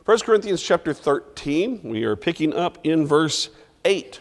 1 Corinthians chapter 13, we are picking up in verse 8.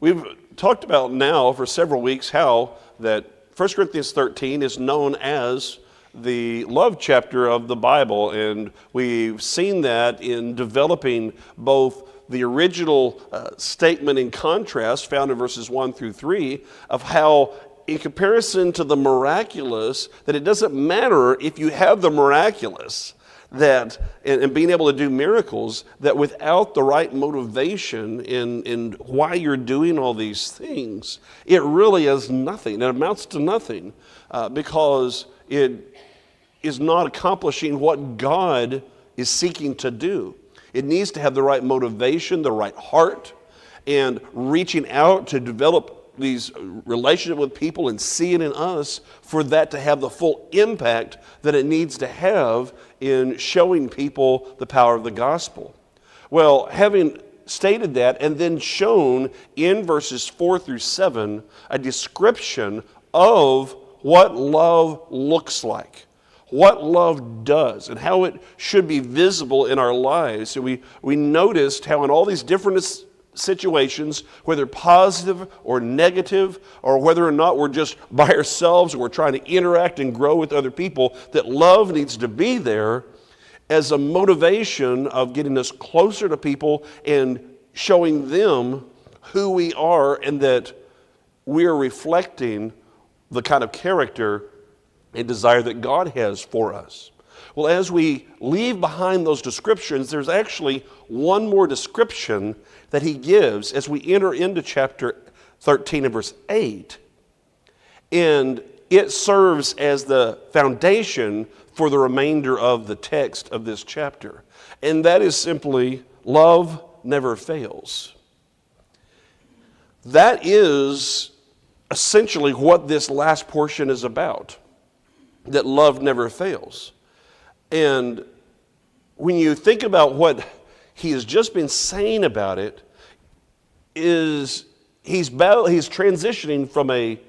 We've talked about now for several weeks how that 1 Corinthians 13 is known as the love chapter of the Bible, and we've seen that in developing both the original statement in contrast found in verses 1 through 3 of how, in comparison to the miraculous, that it doesn't matter if you have the miraculous, that and being able to do miracles, that without the right motivation in why you're doing all these things, it really is nothing. It amounts to nothing because it is not accomplishing what God is seeking to do. It needs to have the right motivation, the right heart, and reaching out to develop these relationships with people and see it in us for that to have the full impact that it needs to have in showing people the power of the gospel. Well, having stated that and then shown in verses 4 through 7 a description of what love looks like, what love does, and how it should be visible in our lives. So we noticed how in all these different situations, whether positive or negative, or whether or not we're just by ourselves or we're trying to interact and grow with other people, that love needs to be there as a motivation of getting us closer to people and showing them who we are and that we're reflecting the kind of character and desire that God has for us. Well, as we leave behind those descriptions, there's actually one more description that he gives as we enter into chapter 13 and verse 8. And it serves as the foundation for the remainder of the text of this chapter. And that is simply, love never fails. That is essentially what this last portion is about, that love never fails. And when you think about what he has just been saying about it, is he's transitioning from a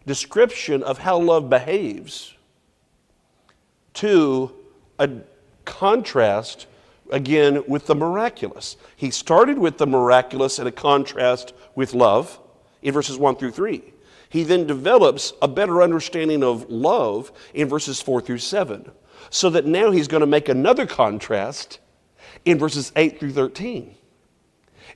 description of how love behaves to a contrast, again, with the miraculous. He started with the miraculous and a contrast with love in verses 1 through 3. He then develops a better understanding of love in verses 4 through 7. So that now he's going to make another contrast in verses 8 through 13.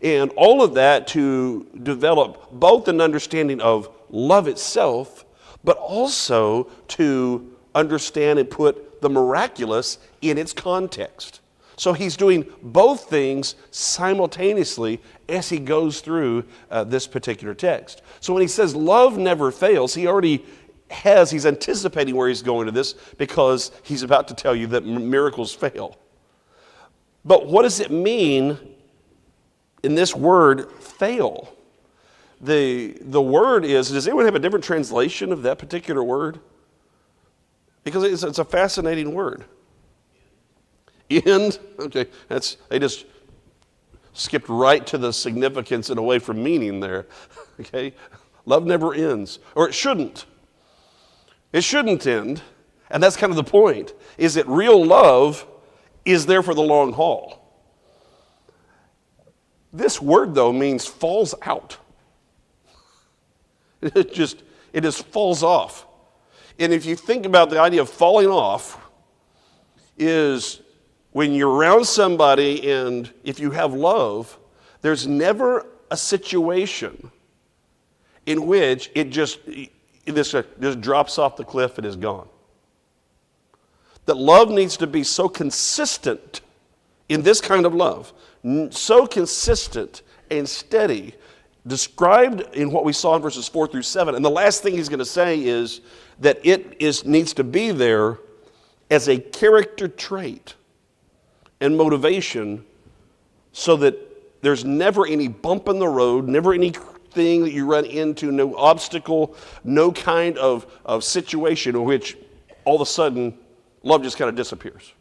And all of that to develop both an understanding of love itself, but also to understand and put the miraculous in its context. So he's doing both things simultaneously as he goes through this particular text. So when he says love never fails, he's anticipating where he's going to this because he's about to tell you that miracles fail. But what does it mean in this word, fail? The word is, does anyone have a different translation of that particular word? Because it's a fascinating word. End? Okay, they just skipped right to the significance and away from meaning there. Okay, love never ends, or it shouldn't. It shouldn't end, and that's kind of the point, is that real love is there for the long haul. This word, though, means falls out. It just falls off. And if you think about the idea of falling off, is when you're around somebody and if you have love, there's never a situation in which this just drops off the cliff and is gone. That love needs to be so consistent in this kind of love, so consistent and steady, described in what we saw in verses 4 through 7. And the last thing he's going to say is that it needs to be there as a character trait and motivation so that there's never any bump in the road, never anything that you run into, no obstacle, no kind of situation in which all of a sudden love just kind of disappears.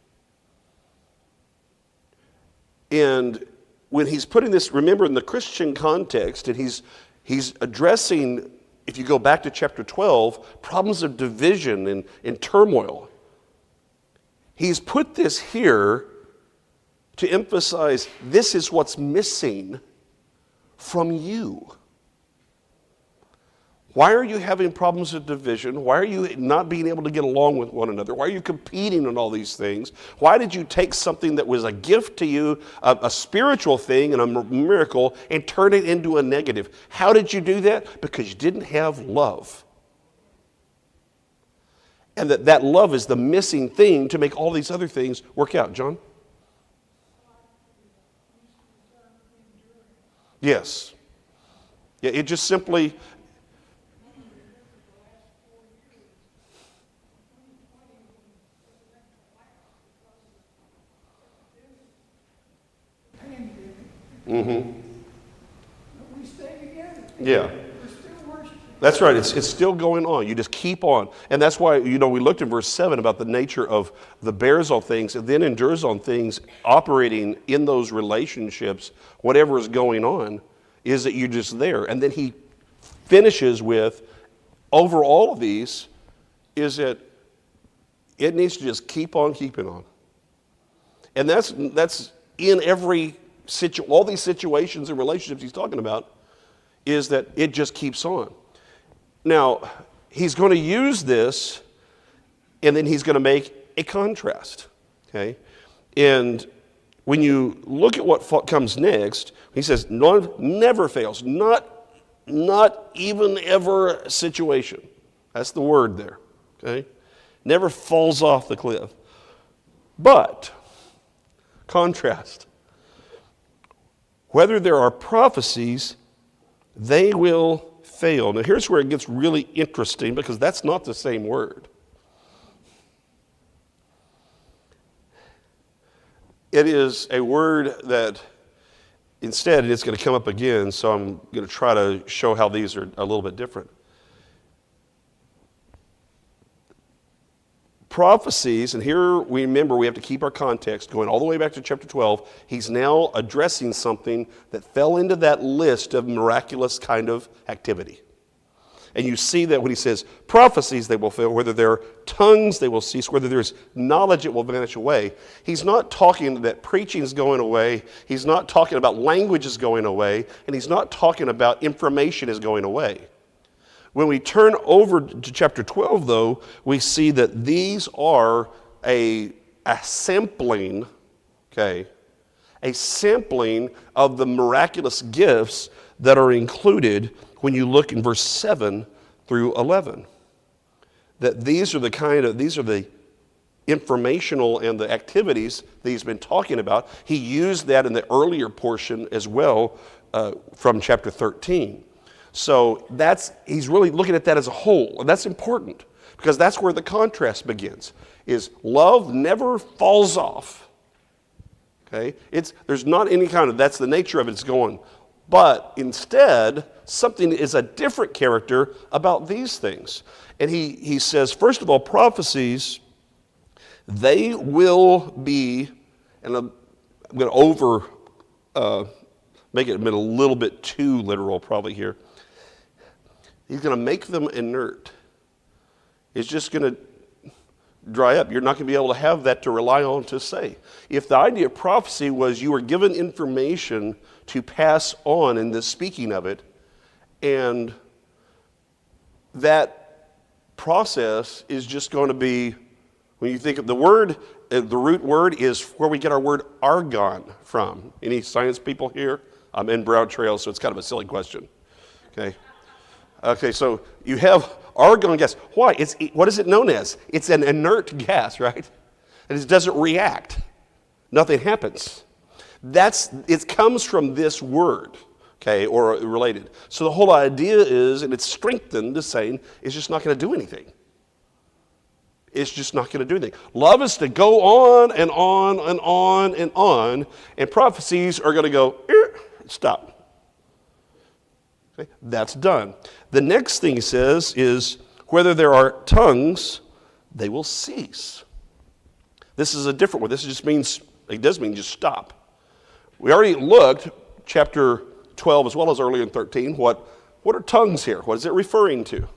And when he's putting this, remember in the Christian context, and he's addressing, if you go back to chapter 12, problems of division and turmoil. He's put this here to emphasize this is what's missing from you. Why are you having problems with division? Why are you not being able to get along with one another? Why are you competing on all these things? Why did you take something that was a gift to you, a spiritual thing and a miracle, and turn it into a negative? How did you do that? Because you didn't have love. And that love is the missing thing to make all these other things work out. John? Yes. Yeah, it just simply... Mm-hmm. We stay together. Yeah. We're still worshiping. That's right. It's still going on. You just keep on. And that's why, we looked in verse 7 about the nature of the bears on things and then endures on things operating in those relationships, whatever is going on, is that you're just there. And then he finishes with, over all of these, is that it needs to just keep on keeping on. And that's in every all these situations and relationships he's talking about, is that it just keeps on. Now, he's going to use this, and then he's going to make a contrast, okay? And when you look at what comes next, he says, never fails, not even ever situation. That's the word there, okay? Never falls off the cliff. But, contrast. Whether there are prophecies, they will fail. Now here's where it gets really interesting, because that's not the same word. It is a word that instead it's going to come up again, so I'm going to try to show how these are a little bit different. Prophecies, and here we remember we have to keep our context going all the way back to chapter 12. He's now addressing something that fell into that list of miraculous kind of activity. And you see that when he says prophecies, they will fail, whether they're tongues, they will cease, whether there's knowledge, it will vanish away. He's not talking that preaching is going away. He's not talking about language is going away. And he's not talking about information is going away. When we turn over to chapter 12, though, we see that these are a sampling, okay, a sampling of the miraculous gifts that are included when you look in verse 7 through 11. That these are the informational and the activities that he's been talking about. He used that in the earlier portion as well from chapter 13. So he's really looking at that as a whole, and that's important because that's where the contrast begins. Is love never falls off. Okay, there's not any kind of that's the nature of it. It's going, but instead something is a different character about these things, and he says first of all prophecies, they will be, and I'm going to make it a little bit too literal probably here. He's going to make them inert. It's just going to dry up. You're not going to be able to have that to rely on to say. If the idea of prophecy was you were given information to pass on in the speaking of it, and that process is just going to be, when you think of the word, the root word is where we get our word argon from. Any science people here? I'm in Brown Trail, so it's kind of a silly question. Okay, so you have argon gas. Why? What is it known as? It's an inert gas, right? And it doesn't react. Nothing happens. It comes from this word, okay, or related. So the whole idea is, and it's strengthened, is saying it's just not going to do anything. It's just not going to do anything. Love is to go on and on and on and on, and prophecies are going to go, stop. Okay, that's done. The next thing he says is, whether there are tongues, they will cease. This is a different one. This just means, it does mean just stop. We already looked, chapter 12 as well as earlier in 13, what are tongues here? What is it referring to?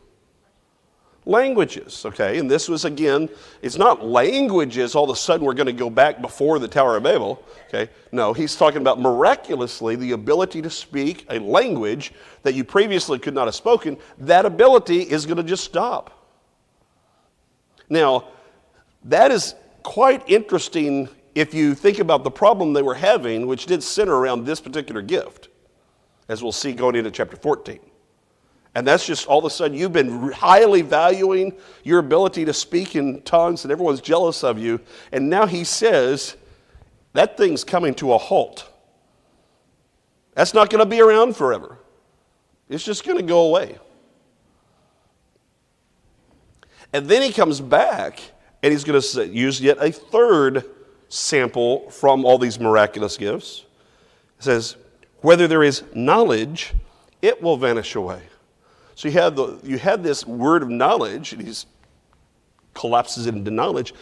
languages, okay? And this was, again, it's not languages all of a sudden we're going to go back before the Tower of Babel, okay? No, he's talking about miraculously the ability to speak a language that you previously could not have spoken. That ability is going to just stop. Now, that is quite interesting if you think about the problem they were having, which did center around this particular gift, as we'll see going into chapter 14. And that's just all of a sudden you've been highly valuing your ability to speak in tongues and everyone's jealous of you. And now he says that thing's coming to a halt. That's not going to be around forever. It's just going to go away. And then he comes back and he's going to use yet a third sample from all these miraculous gifts. It says, whether there is knowledge, it will vanish away. So you had this word of knowledge, and he collapses it into knowledge.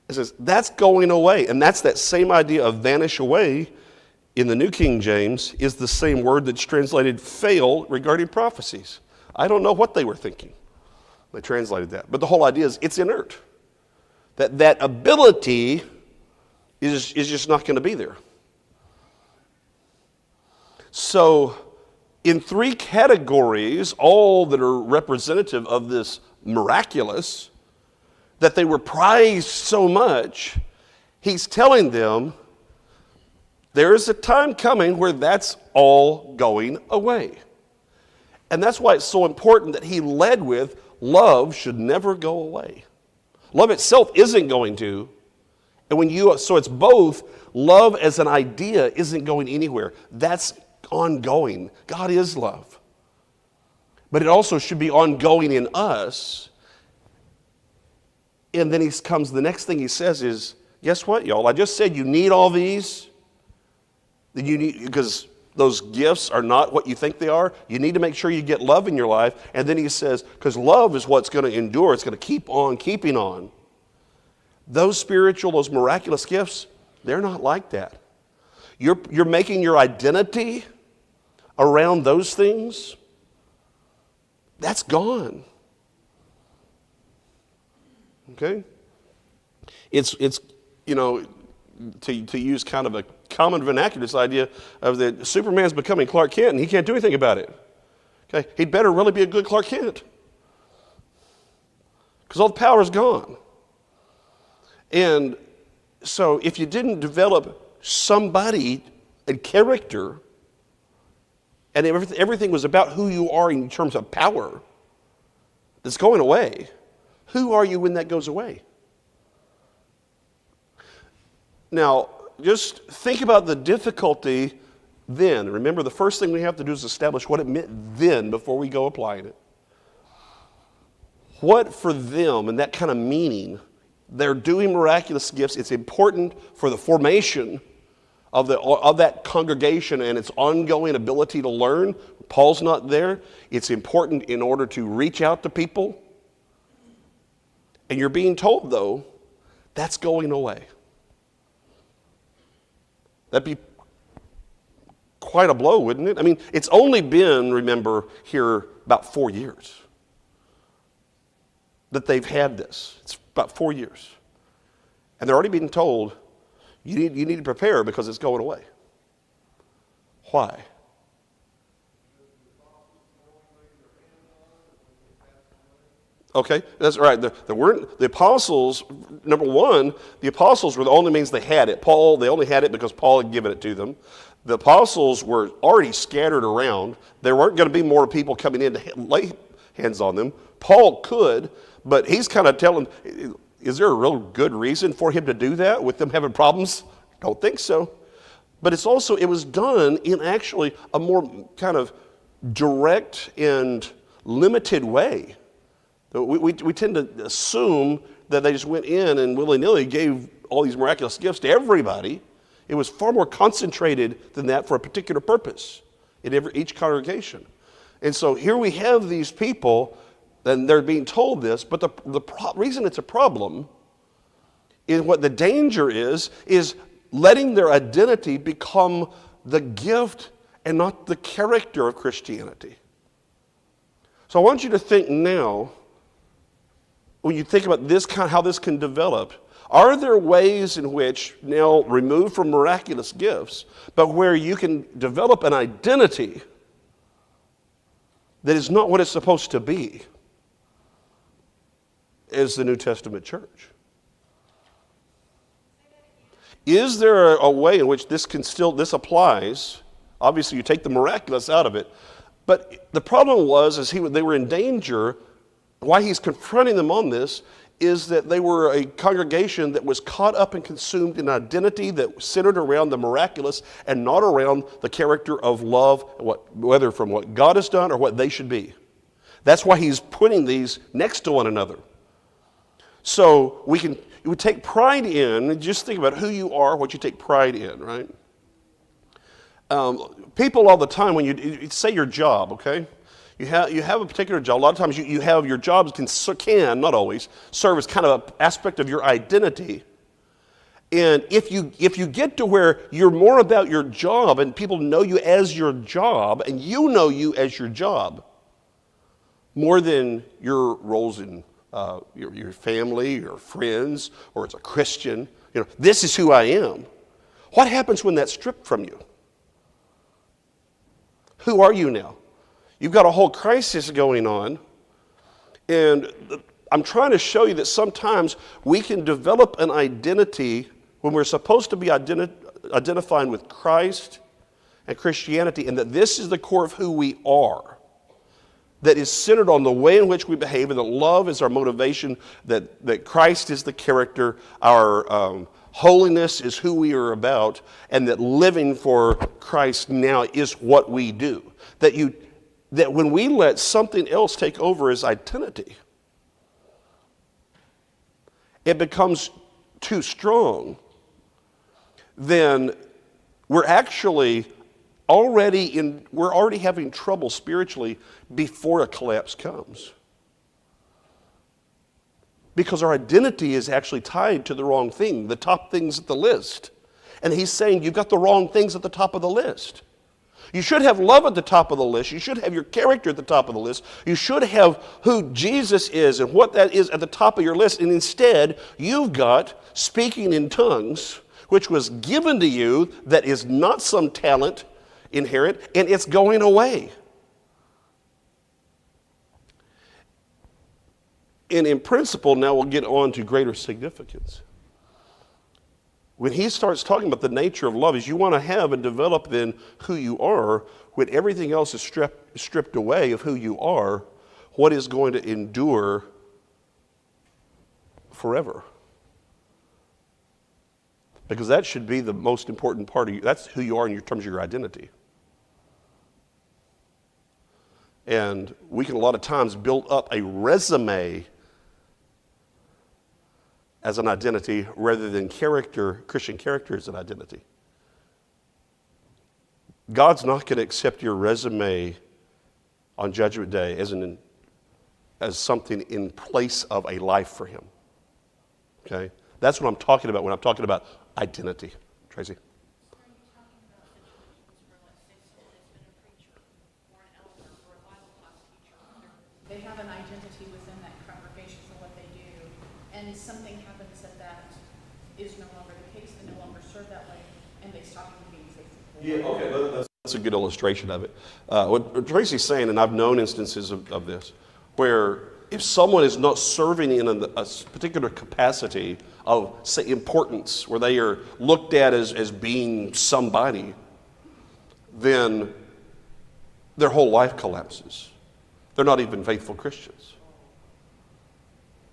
It says, that's going away. And that's that same idea of vanish away in the New King James is the same word that's translated fail regarding prophecies. I don't know what they were thinking. They translated that. But the whole idea is it's inert. That ability is just not going to be there. So, in three categories, all that are representative of this miraculous, that they were prized so much, he's telling them there is a time coming where that's all going away. And that's why it's so important that he led with love should never go away. Love itself isn't going to. And so it's both love as an idea isn't going anywhere. That's ongoing. God is love. But it also should be ongoing in us. And then the next thing he says is, guess what, y'all? I just said you need all these. Because those gifts are not what you think they are. You need to make sure you get love in your life. And then he says, because love is what's going to endure. It's going to keep on keeping on. Those miraculous gifts, they're not like that. You're making your identity around those things. That's gone. Okay? It's to use kind of a common vernacular, this idea of that Superman's becoming Clark Kent and he can't do anything about it. Okay? He'd better really be a good Clark Kent. Because all the power's gone. And so if you didn't develop somebody, a character, and everything was about who you are in terms of power that's going away, who are you when that goes away? Now, just think about the difficulty then. Remember, the first thing we have to do is establish what it meant then before we go applying it. What for them and that kind of meaning, they're doing miraculous gifts. It's important for the formation of that congregation and its ongoing ability to learn. Paul's not there. It's important in order to reach out to people. And you're being told, though, that's going away. That'd be quite a blow, wouldn't it? I mean, it's only been, remember, here about 4 years that they've had this. It's about 4 years. And they're already being told, you need to prepare because it's going away. Why? Okay, that's right. There weren't the apostles. Number one, the apostles were the only means they had it. They only had it because Paul had given it to them. The apostles were already scattered around. There weren't going to be more people coming in to lay hands on them. Paul could, but he's kind of telling, is there a real good reason for him to do that with them having problems? Don't think so. But it was done in actually a more kind of direct and limited way. We tend to assume that they just went in and willy-nilly gave all these miraculous gifts to everybody. It was far more concentrated than that for a particular purpose in each congregation. And so here we have these people, and they're being told this, but the reason it's a problem is what the danger is letting their identity become the gift and not the character of Christianity. So I want you to think now, when you think about this how this can develop, are there ways in which, now removed from miraculous gifts, but where you can develop an identity that is not what it's supposed to be as the New Testament church? Is there a way in which this applies? Obviously, you take the miraculous out of it, but the problem was they were in danger. Why he's confronting them on this is that they were a congregation that was caught up and consumed in identity that centered around the miraculous and not around the character of love, whether from what God has done or what they should be. That's why he's putting these next to one another. So we take pride in, just think about who you are, what you take pride in, right? People all the time, when you say your job, okay? You have a particular job. A lot of times you have your jobs can, not always, serve as kind of an aspect of your identity. And if you get to where you're more about your job and people know you as your job and you know you as your job more than your roles in your family, your friends, or as a Christian, this is who I am. What happens when that's stripped from you? Who are you now? You've got a whole crisis going on, and I'm trying to show you that sometimes we can develop an identity when we're supposed to be identifying with Christ and Christianity, and that this is the core of who we are, that is centered on the way in which we behave, and that love is our motivation, that Christ is the character, our holiness is who we are about, and that living for Christ now is what we do. That when we let something else take over as identity, it becomes too strong, then we're already having trouble spiritually before a collapse comes. Because our identity is actually tied to the wrong thing, the top things at the list. And he's saying you've got the wrong things at the top of the list. You should have love at the top of the list. You should have your character at the top of the list. You should have who Jesus is and what that is at the top of your list. And instead, you've got speaking in tongues, which was given to you, that is not some talent inherent, and it's going away. And in principle, now we'll get on to greater significance. When he starts talking about the nature of love, is you want to have and develop then who you are, when everything else is stripped away of who you are, what is going to endure forever? Because that should be the most important part of you. That's who you are in terms of your identity. And we can a lot of times build up a resume as an identity rather than Christian character as an identity. God's not going to accept your resume on Judgment Day as something in place of a life for him. Okay? That's what I'm talking about when I'm talking about identity. Tracy? They have an identity within that congregation for what they do, and something happens that is no longer the case. They no longer serve that way, and they stop being faithful. Yeah, okay, that's a good illustration of it. What Tracy's saying, and I've known instances of this, where if someone is not serving in a particular capacity of, say, importance, where they are looked at as being somebody, then their whole life collapses. They're not even faithful Christians.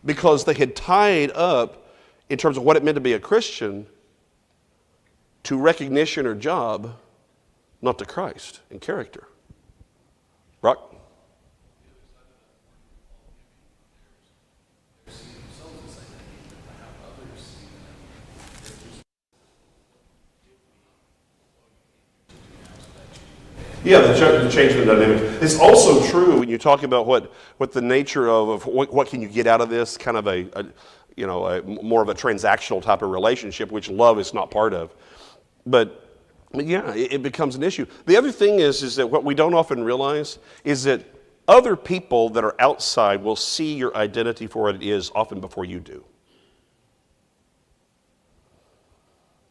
Because they had tied up, in terms of what it meant to be a Christian, to recognition or job, not to Christ and character. Brock? Yeah, the change in the dynamic. It's also true when you talk about what the nature of what can you get out of this, kind of a more of a transactional type of relationship, which love is not part of. But yeah, it becomes an issue. The other thing is that what we don't often realize is that Other people that are outside will see your identity for what it is often before you do.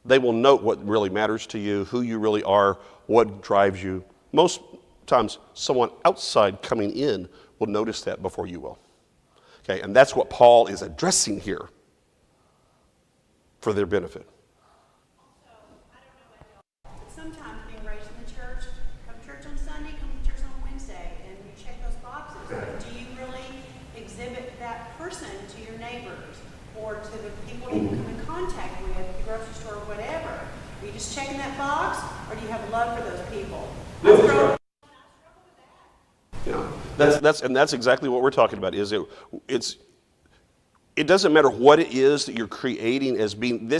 They will note what really matters to you, who you really are, what drives you. Most times, someone outside coming in will notice that before you will. Okay, and that's what Paul is addressing here for their benefit. So, I don't know about y'all, but sometimes being raised in the church, come to church on Sunday, come to church on Wednesday, and you check those boxes. But do you really exhibit that person to your neighbors or to the people you come in contact with at the grocery store or whatever? Are you just checking that box, or do you have love for those people? Yeah, that's exactly what we're talking about. It doesn't matter what it is that you're creating as being.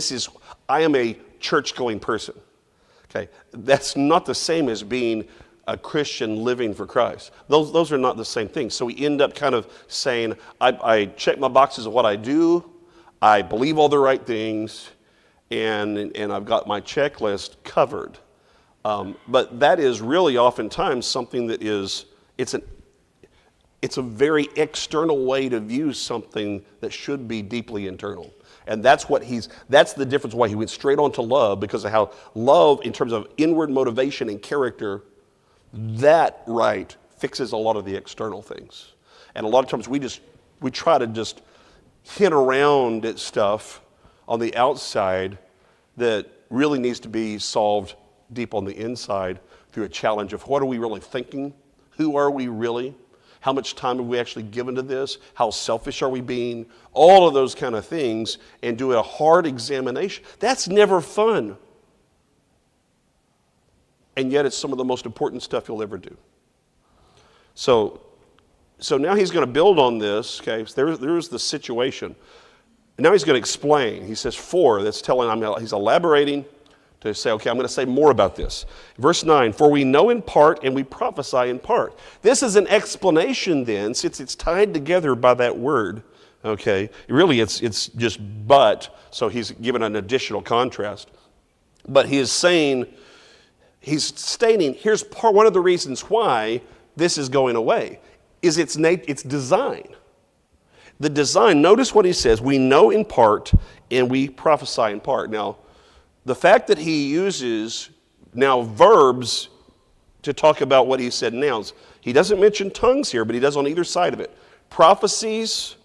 I am a church-going person. Okay, that's not the same as being a Christian living for Christ. Those are not the same thing. So we end up kind of saying, I check my boxes of what I do, I believe all the right things, and I've got my checklist covered. But that is really oftentimes something that is, it's a very external way to view something that should be deeply internal. And that's the difference why he went straight on to love, because of how love, in terms of inward motivation and character, that right fixes a lot of the external things. And a lot of times we try to just hint around at stuff on the outside that really needs to be solved deep on the inside through a challenge of what are we really thinking? Who are we really? How much time have we actually given to this? How selfish are we being? All of those kind of things, and do a hard examination. That's never fun. And yet it's some of the most important stuff you'll ever do. So now he's going to build on this, okay? So there's the situation. And now he's going to explain. He says that's telling him, he's elaborating to say, okay, I'm going to say more about this. Verse 9, for we know in part and we prophesy in part. This is an explanation then, since it's tied together by that word, okay? Really, it's just but, so he's given an additional contrast. But he's stating, here's one of the reasons why this is going away, is its design. The design, notice what he says, we know in part and we prophesy in part. Now, the fact that he uses now verbs to talk about what he said nouns, he doesn't mention tongues here, but he does on either side of it. Prophecies,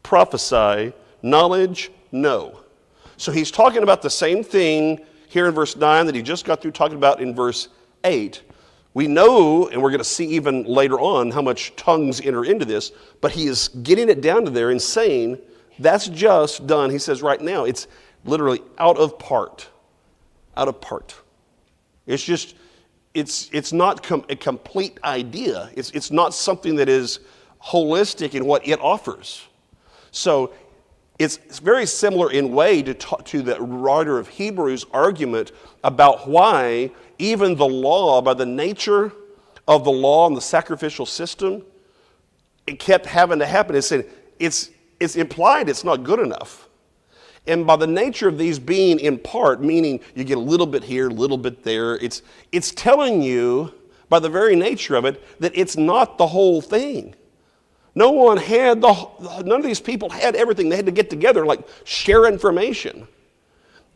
prophesy, knowledge, know. So he's talking about the same thing here in verse 9 that he just got through talking about in verse 8. We know, and we're going to see even later on how much tongues enter into this, but he is getting it down to there and saying that's just done. He says right now it's literally out of part. Out of part. It's just, it's not a complete idea. It's not something that is holistic in what it offers. So it's very similar in way to the writer of Hebrews' argument about why even the law, by the nature of the law and the sacrificial system, it kept having to happen. It's saying it's implied it's not good enough. And by the nature of these being in part, meaning you get a little bit here, a little bit there, it's telling you, by the very nature of it, that it's not the whole thing. None of these people had everything. They had to get together, like share information.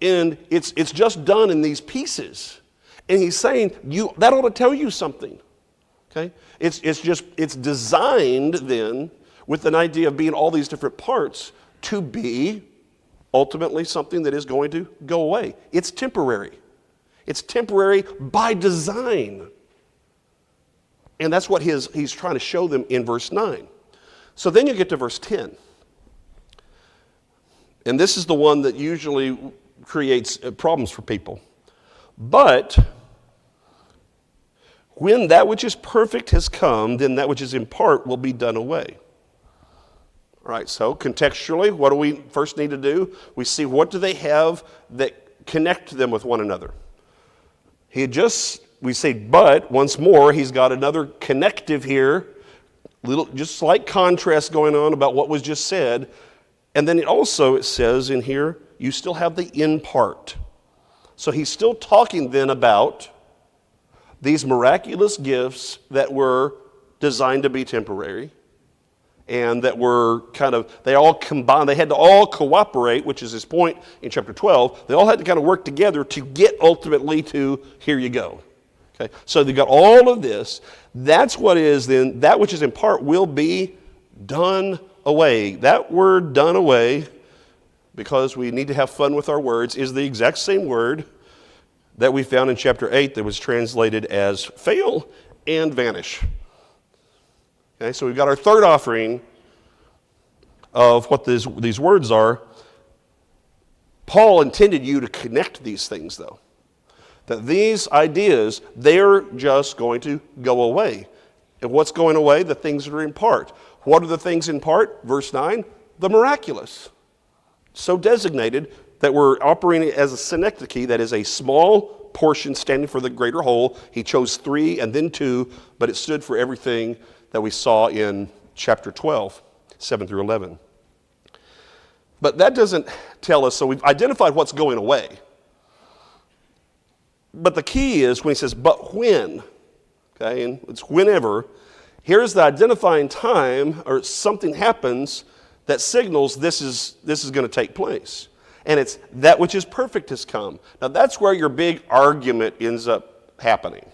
And it's just done in these pieces. And he's saying, that ought to tell you something. Okay? It's designed then with an idea of being all these different parts to be ultimately something that is going to go away. It's temporary. It's temporary by design. And that's what he's trying to show them in verse 9. So then you get to verse 10. And this is the one that usually creates problems for people. But when that which is perfect has come, then that which is in part will be done away. All right, so contextually, what do we first need to do? We see what do they have that connect them with one another. We say, but once more, he's got another connective here, just slight contrast going on about what was just said. And then it says in here, you still have the in part. So he's still talking then about these miraculous gifts that were designed to be temporary, and that were they all combined, they had to all cooperate, which is his point in chapter 12. They all had to kind of work together to get ultimately to, here you go. Okay, so they got all of this. That's what is then, that which is in part will be done away. That word done away, because we need to have fun with our words, is the exact same word that we found in chapter 8 that was translated as fail and vanish. Okay, so we've got our third offering of what these words are. Paul intended you to connect these things, though. That these ideas, they're just going to go away. And what's going away? The things that are in part. What are the things in part? Verse 9, the miraculous. So designated that we're operating as a synecdoche, that is a small portion standing for the greater whole. He chose 3 and then 2, but it stood for everything that we saw in chapter 12, 7 through 11. But that doesn't tell us, so we've identified what's going away. But the key is when he says, but when, okay, and it's whenever, here's the identifying time, or something happens that signals this is going to take place. And it's that which is perfect has come. Now that's where your big argument ends up happening.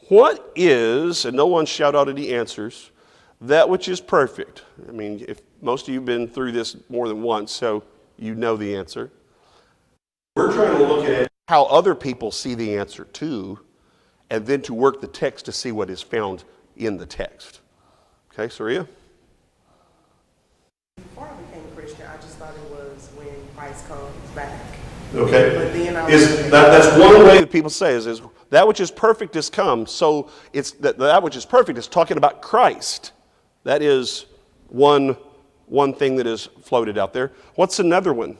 What is, and no one shout out any answers, that which is perfect? I mean, if most of you have been through this more than once, so you know the answer. We're trying to look at how other people see the answer too, and then to work the text to see what is found in the text. Okay, Saria? Before I became a Christian, I just thought it was when Christ comes back. Okay. But then I that's one way that people say is that which is perfect has come. So it's that which is perfect is talking about Christ. That is one thing that is floated out there. What's another one?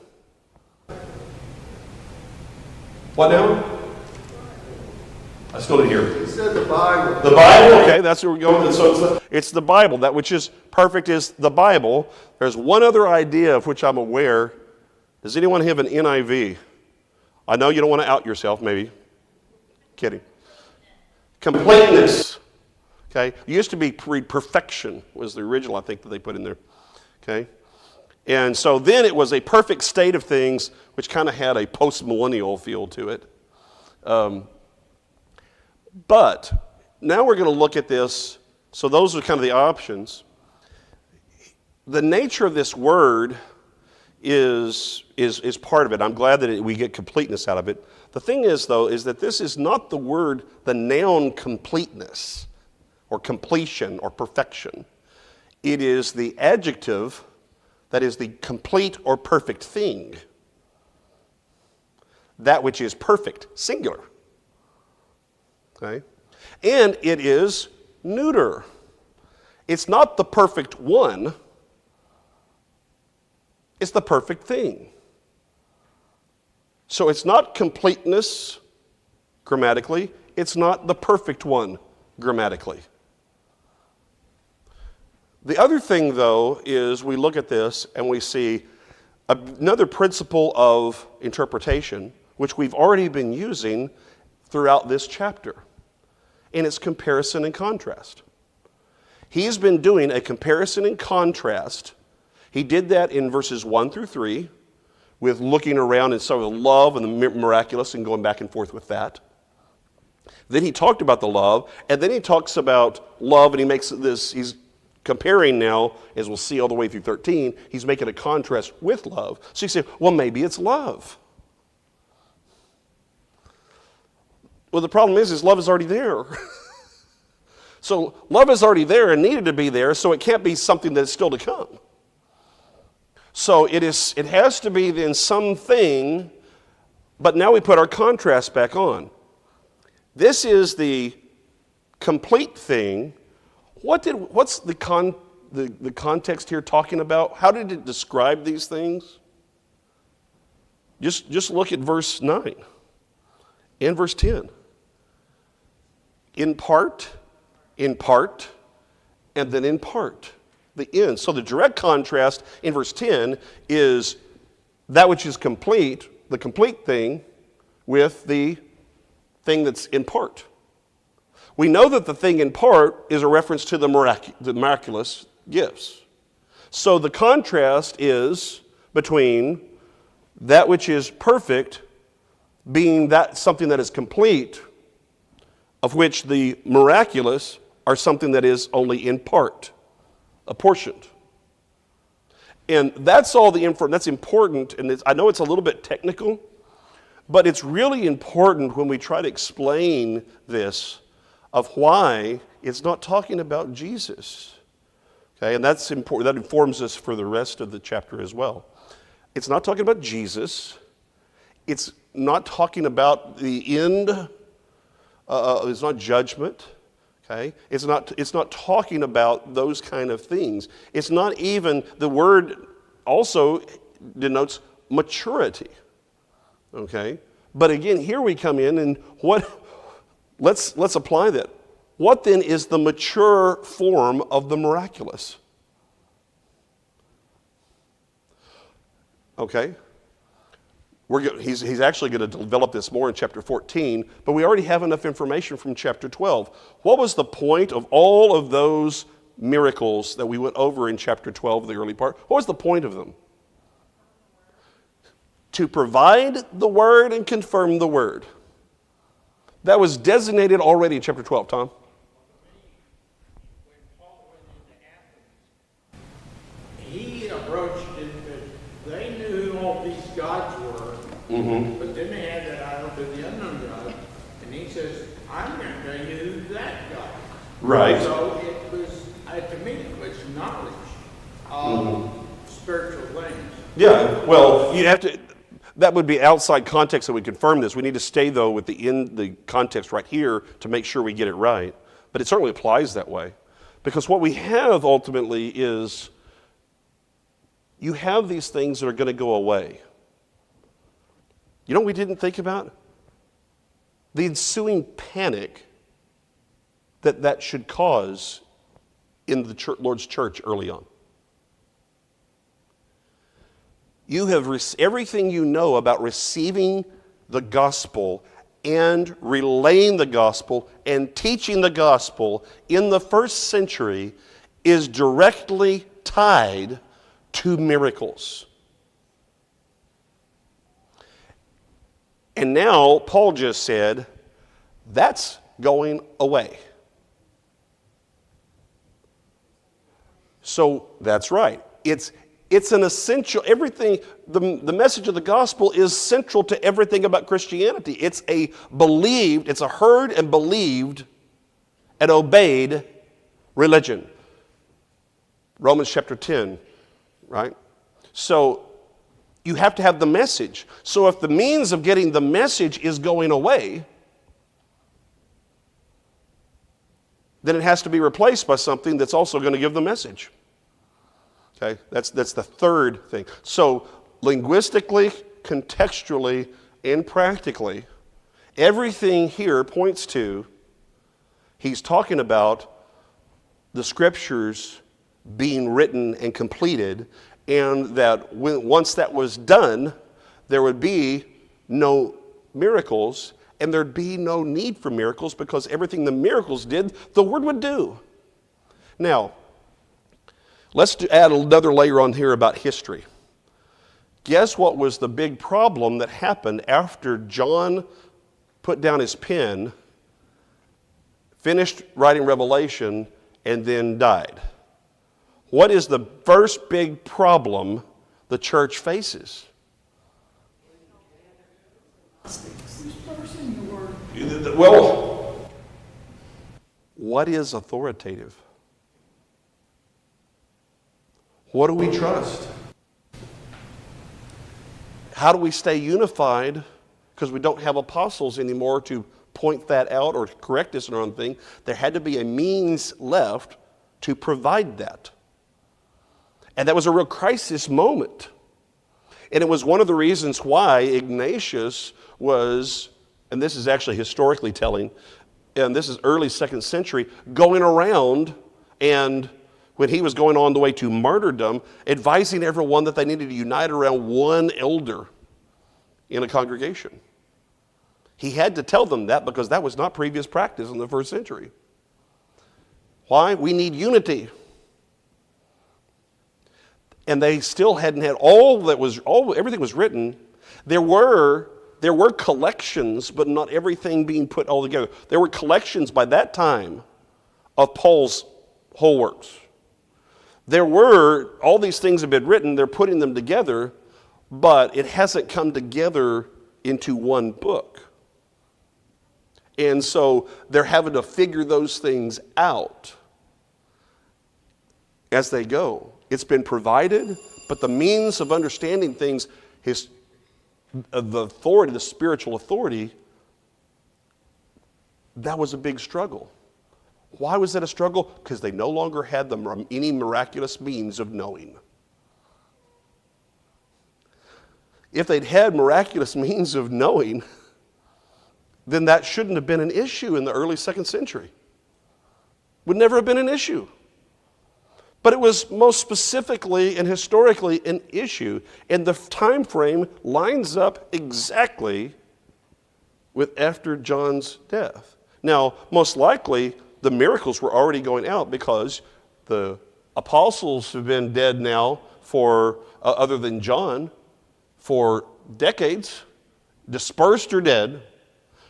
What now? I still didn't hear. He said the Bible. The Bible, okay, that's where we're going. So it's the Bible. That which is perfect is the Bible. There's one other idea of which I'm aware. Does anyone have an NIV? I know you don't want to out yourself, maybe. Kidding. Completeness. Okay, it used to be perfection was the original, I think, that they put in there. Okay, and so then it was a perfect state of things, which kind of had a post-millennial feel to it. But now we're going to look at this. So those are kind of the options. The nature of this word is part of it. I'm glad that we get completeness out of it. The thing is, though, is that this is not the word, the noun completeness or completion or perfection. It is the adjective that is the complete or perfect thing. That which is perfect, singular. Okay? And it is neuter. It's not the perfect one. It's the perfect thing. So it's not completeness grammatically. It's not the perfect one grammatically. The other thing, though, is we look at this and we see another principle of interpretation, which we've already been using throughout this chapter, and it's comparison and contrast. He's been doing a comparison and contrast. He did that in verses 1 through 3 with looking around and sort of the love and the miraculous and going back and forth with that. Then he talked about the love, and then he talks about love, and he makes this, he's comparing now, as we'll see all the way through 13, he's making a contrast with love. So you say, well, maybe it's love. Well, the problem is love is already there. So love is already there and needed to be there, so it can't be something that's still to come. So it has to be then something, but now we put our contrast back on. This is the complete thing. What's the context here talking about? How did it describe these things? Just look at verse 9 and verse 10. In part, and then in part. The end. So the direct contrast in verse 10 is that which is complete, the complete thing, with the thing that's in part. We know that the thing in part is a reference to the miraculous gifts. So the contrast is between that which is perfect being that something that is complete, of which the miraculous are something that is only in part, apportioned. And that's all the information, that's important, and I know it's a little bit technical, but it's really important when we try to explain this of why it's not talking about Jesus. Okay, and that's important. That informs us for the rest of the chapter as well. It's not talking about Jesus. It's not talking about the end. It's not judgment. Okay, it's not talking about those kind of things. It's not even, the word also denotes maturity. Okay, but again, here we come in and let's apply that. What then is the mature form of the miraculous? Okay. He's actually going to develop this more in chapter 14, but we already have enough information from chapter 12. What was the point of all of those miracles that we went over in chapter 12, the early part? What was the point of them? To provide the word and confirm the word. That was designated already in chapter 12, Tom. He approached it that they knew who all these gods were, but then they had that idol to the unknown God, and he says, I'm going to tell you who's that God. Right. So it was, to me, it was knowledge of spiritual things. Yeah, well, you have to, that would be outside context that we confirm this. We need to stay, though, with the context right here to make sure we get it right. But it certainly applies that way. Because what we have ultimately is you have these things that are going to go away. You know what we didn't think about? The ensuing panic that should cause in the Lord's church early on. You have everything you know about receiving the gospel and relaying the gospel and teaching the gospel in the first century is directly tied to miracles. And now Paul just said, that's going away. So that's right. It's an essential, everything, the message of the gospel is central to everything about Christianity. It's a heard and believed and obeyed religion. Romans chapter 10, right? So you have to have the message. So if the means of getting the message is going away, then it has to be replaced by something that's also going to give the message. Okay, that's the third thing. So linguistically, contextually, and practically, everything here points to, he's talking about the scriptures being written and completed, and that once that was done, there would be no miracles, and there'd be no need for miracles because everything the miracles did, the word would do. Now, let's add another layer on here about history. Guess what was the big problem that happened after John put down his pen, finished writing Revelation, and then died? What is the first big problem the church faces? Dispersing the word. Well, what is authoritative? What do we trust? How do we stay unified? Because we don't have apostles anymore to point that out or correct us on thing. There had to be a means left to provide that. And that was a real crisis moment. And it was one of the reasons why Ignatius was, and this is actually historically telling, and this is early 2nd century, going around and when he was going on the way to martyrdom, advising everyone that they needed to unite around one elder in a congregation. He had to tell them that because that was not previous practice in the first century. Why? We need unity. And they still hadn't had everything was written. There were collections, but not everything being put all together. There were collections by that time of Paul's whole works. All these things have been written, they're putting them together, but it hasn't come together into one book. And so they're having to figure those things out as they go. It's been provided, but the means of understanding things, the authority, the spiritual authority, that was a big struggle. Why was that a struggle? Because they no longer had any miraculous means of knowing. If they'd had miraculous means of knowing, then that shouldn't have been an issue in the early 2nd century. Would never have been an issue. But it was most specifically and historically an issue, and the time frame lines up exactly with after John's death. Now, most likely, the miracles were already going out because the apostles have been dead now for, other than John, for decades, dispersed or dead.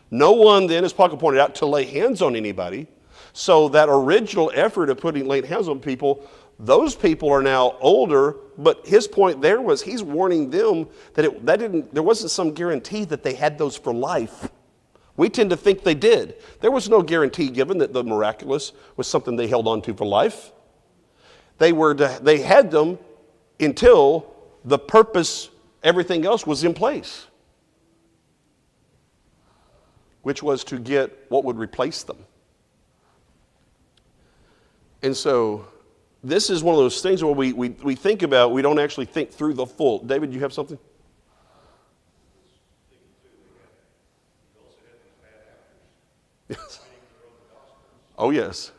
No one then, as Paco pointed out, to lay hands on anybody. So that original effort of laying hands on people, those people are now older, but his point there was he's warning them that there wasn't some guarantee that they had those for life. We tend to think they did. There was no guarantee given that the miraculous was something they held on to for life. They had them until the purpose, everything else was in place, which was to get what would replace them. And so this is one of those things where we think about, we don't actually think through the full. David, you have something? Yes. Oh, yes.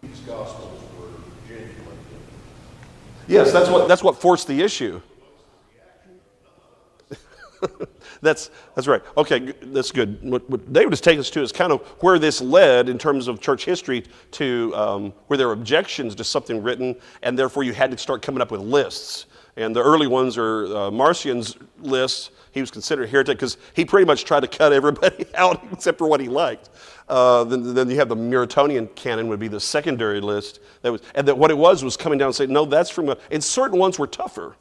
These gospels were genuine. Yes, that's what forced the issue. That's right. Okay, that's good. What David is taking us to is kind of where this led in terms of church history to where there were objections to something written, and therefore you had to start coming up with lists. And the early ones are Marcion's lists. He was considered a heretic because he pretty much tried to cut everybody out except for what he liked. Then you have the Muratonian canon would be the secondary list. What it was coming down and saying, no, that's from and certain ones were tougher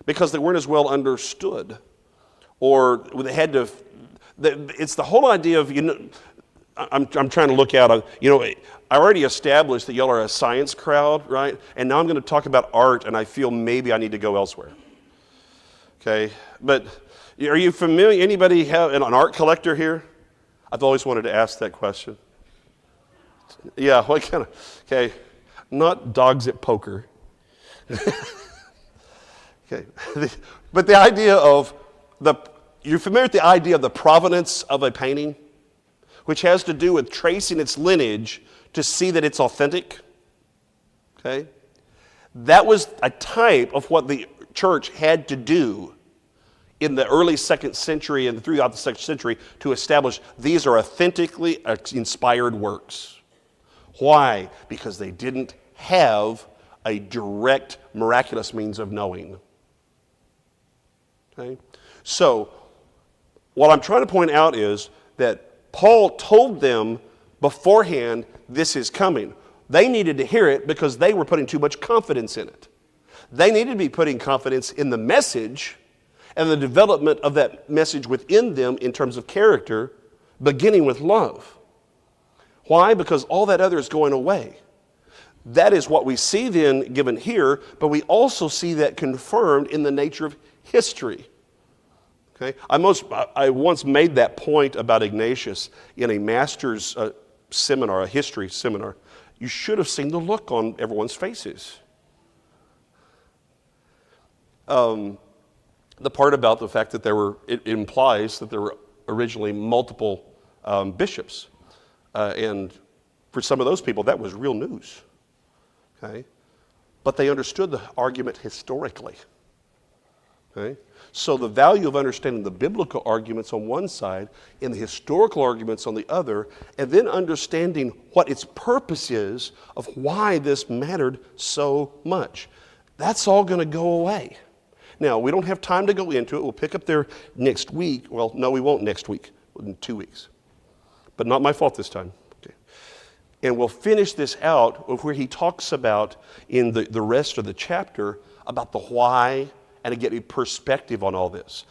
because they weren't as well understood. Or they had to, it's the whole idea of, I'm trying to look out, I already established that y'all are a science crowd, right? And now I'm going to talk about art, and I feel maybe I need to go elsewhere. Okay, but are you familiar, anybody have an art collector here? I've always wanted to ask that question. Yeah, what kind of, okay, not dogs at poker. Okay, but the idea of, you're familiar with the idea of the provenance of a painting, which has to do with tracing its lineage to see that it's authentic? Okay? That was a type of what the church had to do in the early 2nd century and throughout the 2nd century to establish these are authentically inspired works. Why? Because they didn't have a direct miraculous means of knowing. Okay? So, what I'm trying to point out is that Paul told them beforehand, this is coming. They needed to hear it because they were putting too much confidence in it. They needed to be putting confidence in the message and the development of that message within them in terms of character, beginning with love. Why? Because all that other is going away. That is what we see then given here, but we also see that confirmed in the nature of history. Okay? I once made that point about Ignatius in a master's seminar, a history seminar. You should have seen the look on everyone's faces. The part about the fact that it implies that there were originally multiple bishops. And for some of those people, that was real news. Okay? but they understood the argument historically. Okay? So the value of understanding the biblical arguments on one side and the historical arguments on the other, and then understanding what its purpose is of why this mattered so much. That's all going to go away. Now, we don't have time to go into it. We'll pick up there next week. Well, no, we won't next week, in 2 weeks. But not my fault this time. Okay. And we'll finish this out of where he talks about in the rest of the chapter about the why and to get a perspective on all this.